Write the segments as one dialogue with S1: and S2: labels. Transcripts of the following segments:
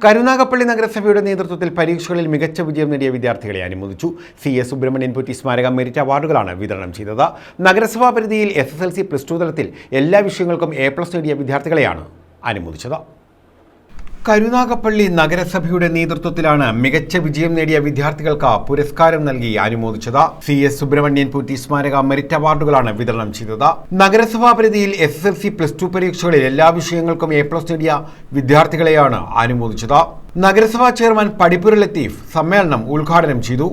S1: കരുനാഗപ്പള്ളി നഗരസഭയുടെ നേതൃത്വത്തിൽ പരീക്ഷകളിൽ മികച്ച വിജയം നേടിയ വിദ്യാർത്ഥികളെ അനുമോദിച്ചു. CS സുബ്രഹ്മണ്യൻ പോറ്റി സ്മാരക മെരിറ്റ് അവാർഡുകളാണ് വിതരണം ചെയ്തത്. നഗരസഭാ പരിധിയിൽ SSLC +2 തലത്തിൽ എല്ലാ വിഷയങ്ങൾക്കും A+ നേടിയ വിദ്യാർത്ഥികളെയാണ് അനുമോദിച്ചത്. കരുനാഗപ്പള്ളി നഗരസഭയുടെ നേതൃത്വത്തിലാണ് മികച്ച വിജയം നേടിയ വിദ്യാർത്ഥികൾക്ക് പുരസ്കാരം നൽകി അനുമോദിച്ചത്. CS സുബ്രഹ്മണ്യൻ പോറ്റി സ്മാരക മെരിറ്റ് അവാർഡുകളാണ് വിതരണം ചെയ്തത്. നഗരസഭാ പരിധിയിൽ SSLC +2 പരീക്ഷകളിൽ എല്ലാ വിഷയങ്ങൾക്കും A+ നേടിയ വിദ്യാർത്ഥികളെയാണ് അനുമോദിച്ചത്. നഗരസഭാ ചെയർമാൻ പടിപ്പുര ലത്തീഫ് സമ്മേളനം ഉദ്ഘാടനം ചെയ്തു.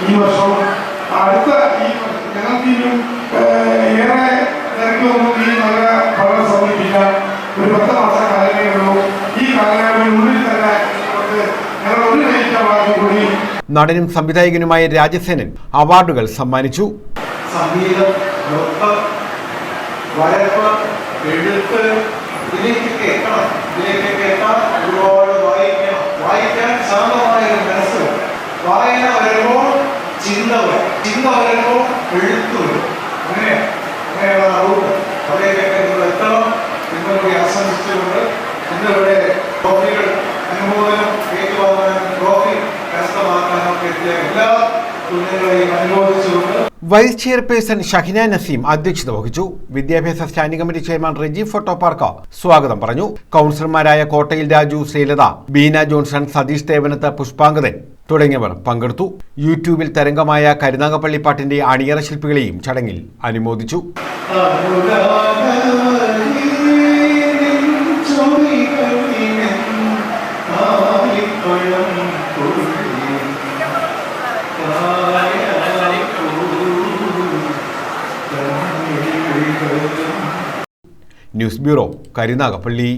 S2: ഈ വർഷം അടുത്ത ഞങ്ങൾക്കിനും ഏറെ നിരക്കൊന്നും ഈ നഗര പഠന സമിതിയില്ല. ഒരു 10 മാസ കാലയളവേ ഈ കാലയളവിനുള്ളിൽ തന്നെ ഞങ്ങൾ ഒരു മെരിറ്റ് അവാർഡ് കൂടി.
S1: നടനും സംവിധായകനുമായ രാജസേനൻ അവാർഡുകൾ സമ്മാനിച്ചു.
S3: സംഗീതം, നൃത്തം, വരപ്പ്, എഴുത്ത്, ഇതിലേക്ക് കേൾക്കണം, ഇതിലേക്ക് കേൾക്കാൻ ഒരുപാട് വായിക്കണം, വായിക്കാൻ ശാന്തമായ ഒരു മനസ്സ്. വായന വരുമ്പോൾ ചിന്ത വരുമ്പോൾ എഴുത്ത് വരും. അങ്ങനെയുള്ള അറിവ് അവിടെയൊക്കെ നിങ്ങൾ എത്തണം നിങ്ങളുടെ ആശംസിച്ചുകൊണ്ട് ഇന്നിവിടെ ട്രോഫികൾ അനുമോദനം ഏറ്റുവാങ്ങാനും ട്രോഫി കരസ്ഥമാക്കാനൊക്കെ എത്തിയ എല്ലാ കുഞ്ഞുങ്ങളെയും അനുമോദിച്ചുകൊണ്ട്
S1: വൈസ് ചെയർപേഴ്സൺ ഷഹിന നസീം അധ്യക്ഷത വഹിച്ചു. വിദ്യാഭ്യാസ സ്റ്റാൻഡിംഗ് കമ്മിറ്റി ചെയർമാൻ റെജി ഫോട്ടോപാർക്ക് സ്വാഗതം പറഞ്ഞു. കൗൺസിലർമാരായ കോട്ടയിൽ രാജു, ശ്രീലത, ബീന ജോൺസൺ, സതീഷ് തേവനത്ത്, പുഷ്പാങ്കദൻ തുടങ്ങിയവർ പങ്കെടുത്തു. യൂട്യൂബിൽ തരംഗമായ കരുനാഗപ്പള്ളി പാട്ടിന്റെ അണിയറ ശില്പികളെയും ചടങ്ങിൽ അനുമോദിച്ചു. News bureau, Karunagappally.